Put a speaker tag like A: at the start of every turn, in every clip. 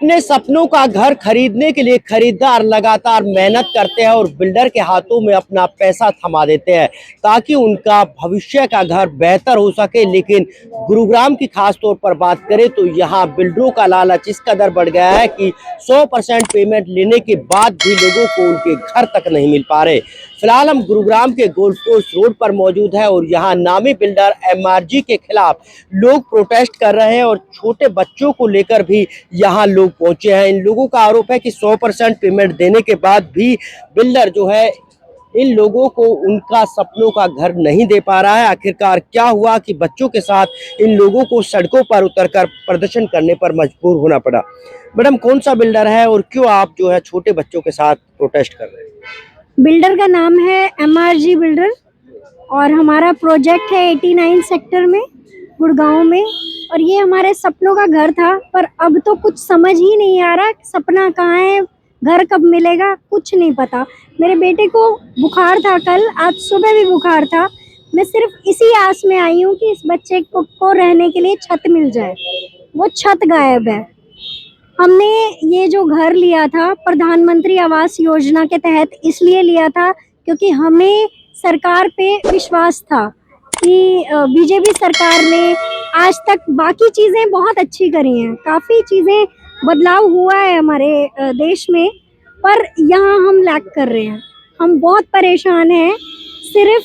A: अपने सपनों का घर खरीदने के लिए खरीदार लगातार मेहनत करते हैं और बिल्डर के हाथों में अपना पैसा थमा देते हैं ताकि उनका भविष्य का घर बेहतर हो सके। लेकिन गुरुग्राम की खास तौर पर बात करें तो यहाँ बिल्डरों का लालच इस कदर बढ़ गया है कि 100% पेमेंट लेने के बाद भी लोगों को उनके घर तक नहीं मिल पा रहे। फिलहाल हम गुरुग्राम के गोल्फ कोर्स रोड पर मौजूद है और यहाँ नामी बिल्डर एमआरजी के खिलाफ लोग प्रोटेस्ट कर रहे हैं और छोटे बच्चों को लेकर भी यहाँ लोग पहुंचे हैं। इन लोगों का आरोप है कि 100% पेमेंट देने के बाद भी बिल्डर जो है इन लोगों को उनका सपनों का घर नहीं दे पा रहा है। आखिरकार क्या हुआ कि बच्चों के साथ इन लोगों को सड़कों पर उतरकर प्रदर्शन करने पर मजबूर होना पड़ा? मैडम, कौन सा बिल्डर है और क्यों आप जो है छोटे बच्चों के साथ प्रोटेस्ट कर रहे हैं?
B: बिल्डर का नाम है एमआरजी बिल्डर और हमारा प्रोजेक्ट है 89 सेक्टर में गुड़गांव में। और ये हमारे सपनों का घर था, पर अब तो कुछ समझ ही नहीं आ रहा सपना कहाँ है, घर कब मिलेगा, कुछ नहीं पता। मेरे बेटे को बुखार था कल, आज सुबह भी बुखार था। मैं सिर्फ इसी आस में आई हूँ कि इस बच्चे को रहने के लिए छत मिल जाए। वो छत गायब है। हमने ये जो घर लिया था प्रधानमंत्री आवास योजना के तहत इसलिए लिया था क्योंकि हमें सरकार पे विश्वास था कि बीजेपी सरकार ने आज तक बाकी चीज़ें बहुत अच्छी करी हैं, काफ़ी चीज़ें बदलाव हुआ है हमारे देश में, पर यहाँ हम लैग कर रहे हैं। हम बहुत परेशान हैं। सिर्फ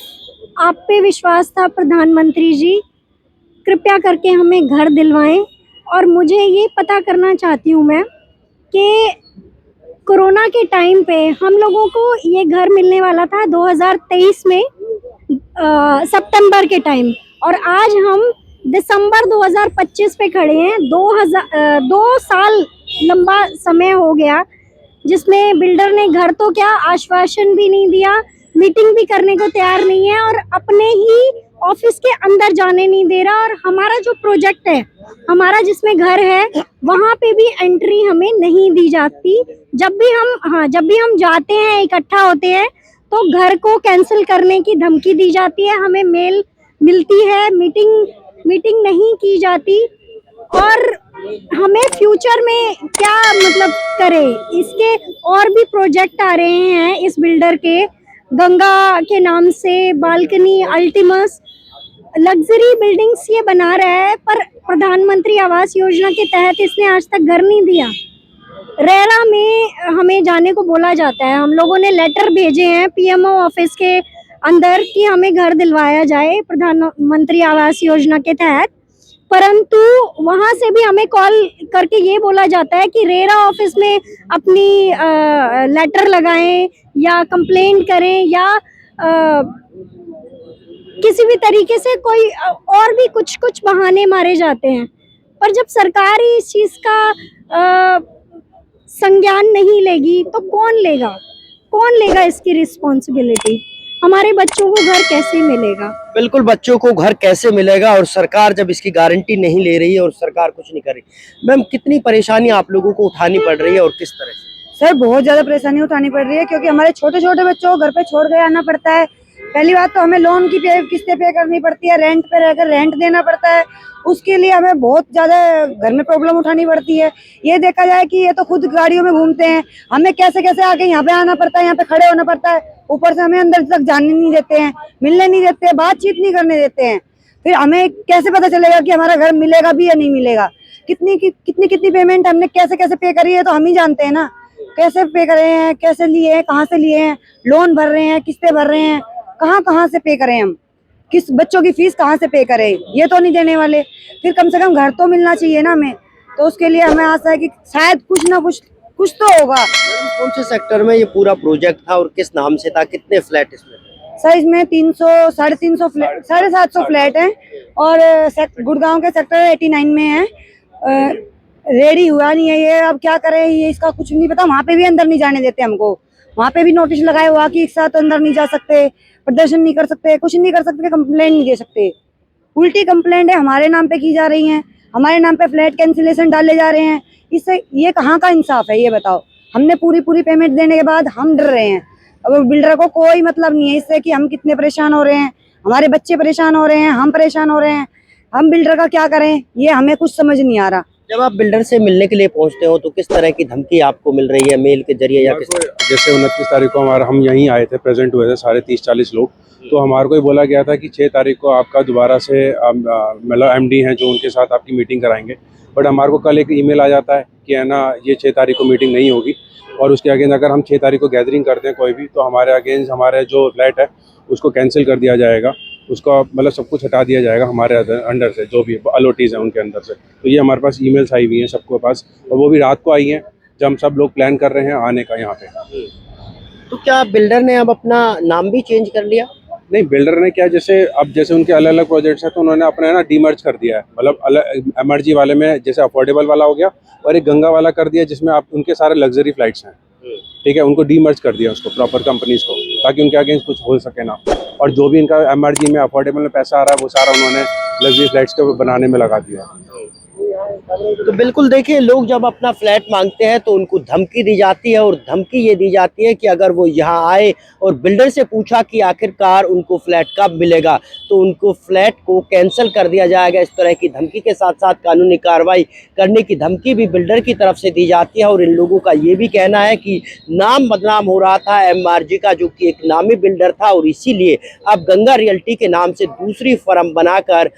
B: आप पे विश्वास था प्रधानमंत्री जी, कृपया करके हमें घर दिलवाएं। और मुझे ये पता करना चाहती हूँ मैं कि कोरोना के टाइम पे हम लोगों को ये घर मिलने वाला था 2023 में सितंबर के टाइम, और आज हम दिसंबर 2025 पे खड़े हैं। 2 साल लंबा समय हो गया जिसमें बिल्डर ने घर तो क्या आश्वासन भी नहीं दिया, मीटिंग भी करने को तैयार नहीं है और अपने ही ऑफिस के अंदर जाने नहीं दे रहा। और हमारा जो प्रोजेक्ट है, हमारा जिसमें घर है, वहाँ पे भी एंट्री हमें नहीं दी जाती। जब भी हम जाते हैं, इकट्ठा होते हैं, तो घर को कैंसिल करने की धमकी दी जाती है, हमें मेल मिलती है, मीटिंग नहीं की जाती। और हमें फ्यूचर में क्या मतलब करे, इसके और भी प्रोजेक्ट आ रहे हैं इस बिल्डर के, गंगा के नाम से, बालकनी, अल्टीमस, लग्जरी बिल्डिंग्स ये बना रहा है, पर प्रधानमंत्री आवास योजना के तहत इसने आज तक घर नहीं दिया। रेरा में हमें जाने को बोला जाता है, हम लोगों ने लेटर भेजे हैं पीएमओ ऑफिस के अंदर कि हमें घर दिलवाया जाए प्रधानमंत्री आवास योजना के तहत, परंतु वहां से भी हमें कॉल करके ये बोला जाता है कि रेरा ऑफिस में अपनी लेटर लगाएं या कंप्लेंट करें या किसी भी तरीके से कोई और भी कुछ बहाने मारे जाते हैं। पर जब सरकार ही इस चीज का संज्ञान नहीं लेगी तो कौन लेगा इसकी रिस्पॉन्सिबिलिटी? हमारे बच्चों को घर कैसे मिलेगा?
A: बिल्कुल, बच्चों को घर कैसे मिलेगा और सरकार जब इसकी गारंटी नहीं ले रही है और सरकार कुछ नहीं कर रही। मैम, कितनी परेशानी आप लोगों को उठानी पड़ रही है और किस तरह से?
C: सर, बहुत ज्यादा परेशानी उठानी पड़ रही है क्योंकि हमारे छोटे छोटे बच्चों को घर पे छोड़ के आना पड़ता है। पहली बात तो हमें लोन की किस्तें पे करनी पड़ती है, रेंट पे रहकर रेंट देना पड़ता है, उसके लिए हमें बहुत ज्यादा घर में प्रॉब्लम उठानी पड़ती है। ये देखा जाए कि ये तो खुद गाड़ियों में घूमते हैं, हमें कैसे कैसे आके यहाँ पे आना पड़ता है, यहाँ पे खड़े होना पड़ता है। ऊपर से हमें अंदर तक जाने नहीं देते हैं, मिलने नहीं देते हैं, बातचीत नहीं करने देते हैं। फिर हमें कैसे पता चलेगा कि हमारा घर मिलेगा भी या नहीं मिलेगा? कितनी पेमेंट हमने कैसे कैसे पे करी है तो हम ही जानते हैं ना, कैसे पे करे हैं, कैसे लिए हैं, कहाँ से लिए हैं, लोन भर रहे हैं, किस्तें भर रहे हैं, कहाँ से पे करें, हम किस बच्चों की फीस कहाँ से पे करें, ये तो नहीं देने वाले। फिर कम से कम घर तो मिलना चाहिए ना हमें, तो उसके लिए हमें आशा है कि शायद कुछ ना कुछ तो होगा।
A: कौन से सेक्टर में ये पूरा प्रोजेक्ट था और किस नाम से था? कितने फ्लैट इसमें?
C: सर, इसमें 300-350 फ्लैट, 750 फ्लैट हैं और गुड़गांव के सेक्टर 89 में है। रेडी हुआ नहीं है ये, अब क्या करें, ये इसका कुछ नहीं पता। वहाँ पे भी अंदर नहीं जाने देते हमको, वहाँ पे भी नोटिस लगाया हुआ कि एक साथ अंदर नहीं जा सकते, प्रदर्शन नहीं कर सकते, कुछ नहीं कर सकते, कंप्लेंट नहीं दे सकते। उल्टी कंप्लेंट है हमारे नाम पे की जा रही है, हमारे नाम पे फ्लैट कैंसिलेशन डाले जा रहे हैं। इससे ये कहाँ का इंसाफ है, ये बताओ? हमने पूरी पेमेंट देने के बाद हम डर रहे हैं। अब बिल्डर को कोई मतलब नहीं है इससे कि हम कितने परेशान हो रहे हैं, हमारे बच्चे परेशान हो रहे हैं, हम परेशान हो रहे हैं। हम बिल्डर का क्या करें, ये हमें कुछ समझ नहीं आ रहा।
A: जब आप बिल्डर से मिलने के लिए पहुंचते हो तो किस तरह की धमकी आपको मिल रही है, मेल के जरिए या किस
D: जैसे 29 तारीख को हम यहीं आए थे, प्रेजेंट हुए थे सारे 30-40 लोग। तो हमारे को ही बोला गया था कि 6 तारीख को आपका दोबारा से मतलब एमडी हैं जो उनके साथ आपकी मीटिंग कराएंगे। बट हमारे को कल एक ईमेल आ जाता है कि है ना ये 6 तारीख को मीटिंग नहीं होगी, और उसके अगेंस्ट अगर हम 6 तारीख को गैदरिंग करते हैं कोई भी, तो हमारे अगेंस्ट हमारे जो फ्लैट है उसको कैंसिल कर दिया जाएगा, उसका मतलब सब कुछ हटा दिया जाएगा हमारे अंडर से, जो भी अलॉटीज़ हैं उनके अंदर से। तो ये हमारे पास ईमेल्स आई हुई हैं सबके पास, और वो भी रात को आई हैं जब हम सब लोग प्लान कर रहे हैं आने का यहाँ पे।
A: तो क्या बिल्डर ने अब अपना नाम भी चेंज कर लिया?
D: नहीं, बिल्डर ने क्या, जैसे उनके अलग अलग प्रोजेक्ट्स हैं तो उन्होंने अपना है ना डीमर्ज कर दिया है। मतलब अलग एमआरजी वाले में जैसे अफोर्डेबल वाला हो गया, और एक गंगा वाला कर दिया जिसमें आप उनके सारे लग्जरी फ्लाइट्स हैं, ठीक है, उनको डीमर्ज कर दिया उसको प्रॉपर कंपनीज को, ताकि उनके अगेंस्ट कुछ हो सके ना। और जो भी इनका एमआरजी में अफोर्डेबल में पैसा आ रहा है वो सारा उन्होंने लग्जरी फ्लाइट्स के बनाने में लगा दिया।
A: तो बिल्कुल देखिए, लोग जब अपना फ्लैट मांगते हैं तो उनको धमकी दी जाती है, और धमकी ये दी जाती है कि अगर वो यहाँ आए और बिल्डर से पूछा कि आखिरकार उनको फ्लैट कब मिलेगा तो उनको फ्लैट को कैंसिल कर दिया जाएगा। इस तरह की धमकी के साथ साथ कानूनी कार्रवाई करने की धमकी भी बिल्डर की तरफ से दी जाती है। और इन लोगों का ये भी कहना है कि नाम बदनाम हो रहा था एमआरजी का, जो कि एक नामी बिल्डर था, और इसीलिए अब गंगा रियल्टी के नाम से दूसरी फर्म बनाकर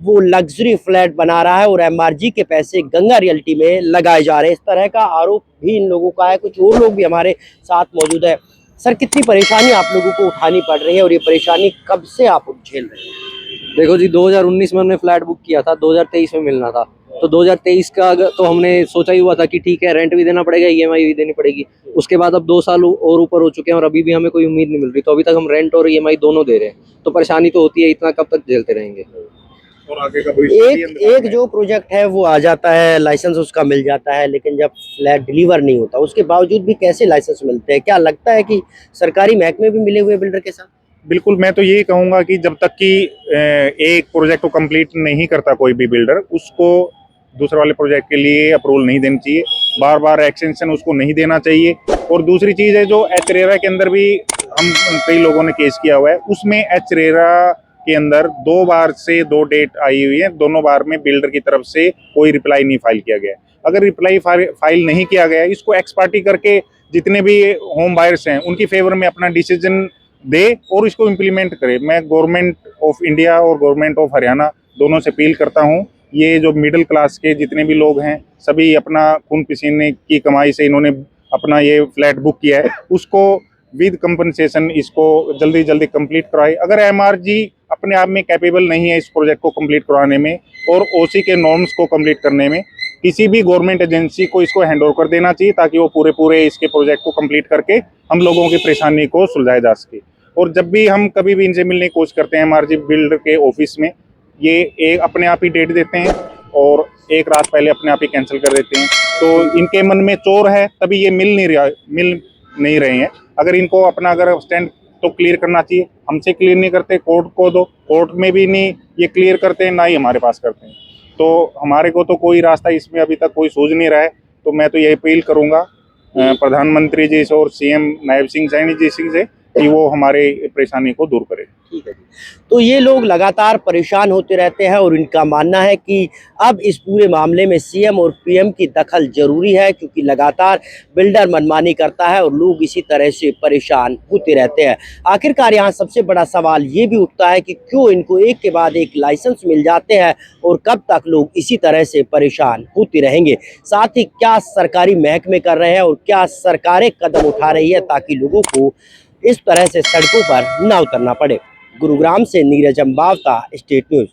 A: वो लग्जरी फ्लैट बना रहा है और एमआरजी के पैसे गंगा रियल्टी में लगाए जा रहे हैं। इस तरह का आरोप भी इन लोगों का है। कुछ और लोग भी हमारे साथ मौजूद है। सर, कितनी परेशानी आप लोगों को उठानी पड़ रही है और ये परेशानी कब से आप झेल रहे हैं?
E: देखो जी, 2019 में हमने फ्लैट बुक किया था, 2023 में मिलना था। तो 2023 का तो हमने सोचा ही हुआ था कि ठीक है, रेंट भी देना पड़ेगा, ईएमआई भी देनी पड़ेगी। उसके बाद अब 2 साल और ऊपर हो चुके हैं और अभी भी हमें कोई उम्मीद नहीं मिल रही। तो अभी तक हम रेंट और ईएमआई दोनों दे रहे हैं, तो परेशानी तो होती है। इतना कब तक झेलते रहेंगे?
F: और आगे का भविष्य
A: एक जो प्रोजेक्ट है वो आ जाता है, लाइसेंस उसका मिल जाता है, लेकिन जब फ्लैट डिलीवर नहीं होता उसके बावजूद भी कैसे लाइसेंस मिलते हैं? क्या लगता है कि सरकारी महकमे भी मिले हुए बिल्डर के साथ?
F: बिल्कुल, मैं तो यही कहूंगा कि जब तक कि एक प्रोजेक्ट को कंप्लीट नहीं करता कोई भी बिल्डर, उसको दूसरे वाले प्रोजेक्ट के लिए अप्रूवल नहीं देनी चाहिए, बार बार एक्सटेंशन उसको नहीं देना चाहिए। और दूसरी चीज़ है, जो एचरेरा के अंदर भी हम कई लोगों ने केस किया हुआ है, उसमें एचरेरा के अंदर 2 बार से 2 डेट आई हुई है, दोनों बार में बिल्डर की तरफ से कोई रिप्लाई नहीं फाइल किया गया। अगर रिप्लाई फाइल नहीं किया गया, इसको एक्स पार्टी करके जितने भी होम बायर्स हैं उनकी फेवर में अपना डिसीजन दे और इसको इम्प्लीमेंट करे। मैं गवर्नमेंट ऑफ इंडिया और गवर्नमेंट ऑफ हरियाणा दोनों से अपील करता हूँ, ये जो मिडिल क्लास के जितने भी लोग हैं, सभी अपना खून पसीने की कमाई से इन्होंने अपना ये फ्लैट बुक किया है, उसको विद कंपनसेशन इसको जल्दी जल्दी कंप्लीट कराए। अगर एमआरजी अपने आप में कैपेबल नहीं है इस प्रोजेक्ट को कंप्लीट कराने में और ओसी के नॉर्म्स को कंप्लीट करने में, किसी भी गवर्नमेंट एजेंसी को इसको हैंड ओवर कर देना चाहिए, ताकि वो पूरे इसके प्रोजेक्ट को कंप्लीट करके हम लोगों की परेशानी को सुलझाया जा सके। और जब भी हम कभी भी इनसे मिलने की कोशिश करते हैं एमआरजी बिल्डर के ऑफिस में, ये एक अपने आप ही डेट देते हैं और एक रात पहले अपने आप ही कैंसिल कर देते हैं। तो इनके मन में चोर है, तभी ये मिल नहीं रहे हैं। अगर इनको अपना अगर स्टैंड तो क्लियर करना चाहिए, हमसे क्लियर नहीं करते, कोर्ट को दो, कोर्ट में भी नहीं ये क्लियर करते हैं, ना ही हमारे पास करते हैं। तो हमारे को तो कोई रास्ता इसमें अभी तक कोई सूझ नहीं रहा है। तो मैं तो ये अपील करूंगा प्रधानमंत्री जी से और सीएम नायब सिंह सैनी जी से कि वो हमारे परेशानी को दूर करे।
A: ठीक है। तो ये लोग लगातार परेशान होते रहते हैं और इनका मानना है कि अब इस पूरे मामले में सीएम और पीएम की दखल जरूरी है, क्योंकि लगातार बिल्डर मनमानी करता है और लोग इसी तरह से परेशान होते रहते हैं। आखिरकार यहाँ सबसे बड़ा सवाल ये भी उठता है कि क्यों इनको एक के बाद एक लाइसेंस मिल जाते हैं और कब तक लोग इसी तरह से परेशान होते रहेंगे? साथ ही क्या सरकारी महकमे कर रहे हैं और क्या सरकारें कदम उठा रही है ताकि लोगों को इस तरह से सड़कों पर न उतरना पड़े? गुरुग्राम से नीरज अम्बावता, स्टेट न्यूज़।